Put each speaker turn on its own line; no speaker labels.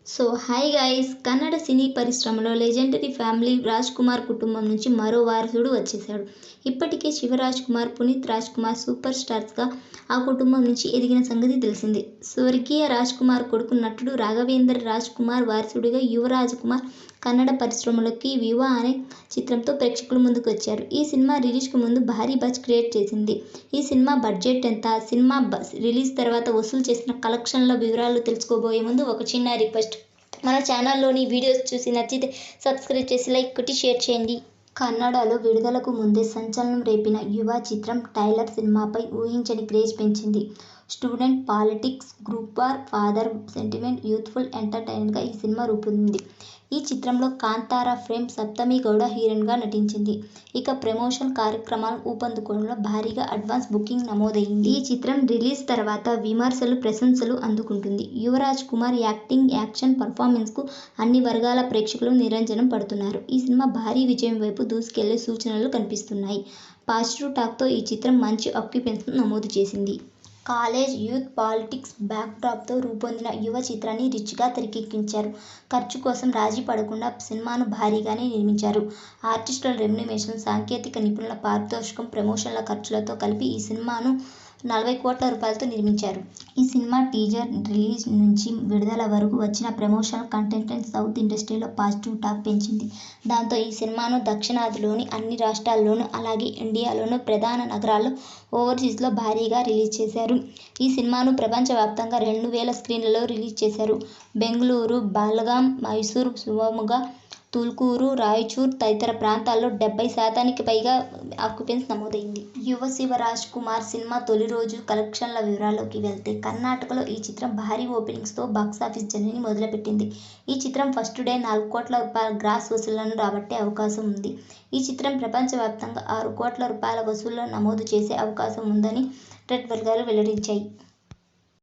So hi guys, Kannada సినీ పరిశ్రమలో legendary family Raj Kumar కుటుంబం నుంచి మరో వారసుడు వచ్చేశాడు. ఇప్పటికే శివరాజ్ కుమార్, పునీత్ రాజ్ కుమార్ సూపర్ స్టార్స్గా ఆ కుటుంబం నుంచి ఎదిగిన సంగతి తెలిసిందే. స్వర్గీయ రాజ్ కుమార్ కొడుకు నటుడు రాఘవేంద్ర రాజ్ కుమార్ వారసుడిగా యువరాజ్ కుమార్ కన్నడ పరిశ్రమలోకి వివా అనే చిత్రంతో ప్రేక్షకుల ముందుకు వచ్చారు. ఈ సినిమా రిలీజ్కు ముందు భారీ బజ్ క్రియేట్ చేసింది. ఈ సినిమా బడ్జెట్ ఎంత, సినిమా రిలీజ్ తర్వాత వసూలు చేసిన కలెక్షన్ల వివరాలు తెలుసుకోబోయే ముందు ఒక చిన్న రిక్వెస్ట్. మన ఛానల్లోని వీడియోస్ చూసి నచ్చితే సబ్స్క్రైబ్ చేసి లైక్ కొట్టి షేర్ చేయండి. కన్నడలో విడుదలకు ముందే సంచలనం రేపిన యువ చిత్రం టైలర్ సినిమాపై ఊహించని క్రేజ్ పెంచింది. Student politics, group war, father sentiment, youthful ఎంటర్టైనర్గా ఈ సినిమా రూపొందింది. ఈ చిత్రంలో కాంతారా ఫేమ్ సప్తమి గౌడ హీరోయిన్గా నటించింది. ఇక ప్రమోషన్ కార్యక్రమాలను ఊపందుకోవడంలో భారీగా అడ్వాన్స్ బుకింగ్ నమోదైంది. ఈ చిత్రం రిలీజ్ తర్వాత విమర్శలు, ప్రశంసలు అందుకుంటుంది. యువరాజ్ కుమార్ యాక్టింగ్, యాక్షన్ పర్ఫార్మెన్స్కు అన్ని వర్గాల ప్రేక్షకులు నీరాజనం పడుతున్నారు. ఈ సినిమా భారీ విజయం వైపు దూసుకెళ్లే సూచనలు కనిపిస్తున్నాయి. పాజిటివ్ టాక్తో ఈ చిత్రం మంచి ఆక్యుపెన్స్ను నమోదు చేసింది. కాలేజ్, యూత్ పాలిటిక్స్ బ్యాక్డ్రాప్తో రూపొందిన యువ చిత్రాన్ని రిచ్గా తెరకెక్కించారు. ఖర్చు కోసం రాజీ పడకుండా సినిమాను భారీగానే నిర్మించారు. ఆర్టిస్టుల రెమ్యునరేషన్, సాంకేతిక నిపుణుల పారితోషికం, ప్రమోషన్ల ఖర్చులతో కలిపి ఈ సినిమాను 40 కోట్ల రూపాయలతో నిర్మించారు. ఈ సినిమా టీజర్ రిలీజ్ నుంచి విడుదల వరకు వచ్చిన ప్రమోషనల్ కంటెంట్ సౌత్ ఇండస్ట్రీలో పాజిటివ్ టాక్ పెంచింది. దాంతో ఈ సినిమాను దక్షిణాదిలోని అన్ని రాష్ట్రాల్లోనూ, అలాగే ఇండియాలోని ప్రధాన నగరాల్లో, ఓవర్సీస్లో భారీగా రిలీజ్ చేశారు. ఈ సినిమాను ప్రపంచవ్యాప్తంగా 2000 స్క్రీన్లలో రిలీజ్ చేశారు. బెంగళూరు, బెల్గాం, మైసూరు, శివమొగ్గ, తుళ్కూరు, రాయచూర్ తదితర ప్రాంతాల్లో 70% పైగా ఆక్యుపెన్స్ నమోదైంది. యువ శివరాజ్ కుమార్ సినిమా తొలి రోజు కలెక్షన్ల వివరాల్లోకి వెళ్తే కర్ణాటకలో ఈ చిత్రం భారీ ఓపెనింగ్స్తో బాక్సాఫీస్ జర్నీని మొదలుపెట్టింది. ఈ చిత్రం ఫస్ట్ డే 4 కోట్ల రూపాయల గ్రాస్ వసూళ్లను రాబట్టే అవకాశం ఉంది. ఈ చిత్రం ప్రపంచవ్యాప్తంగా 6 కోట్ల రూపాయల వసూళ్లను నమోదు చేసే అవకాశం ఉందని ట్రేడ్ వర్గాలు వెల్లడించాయి.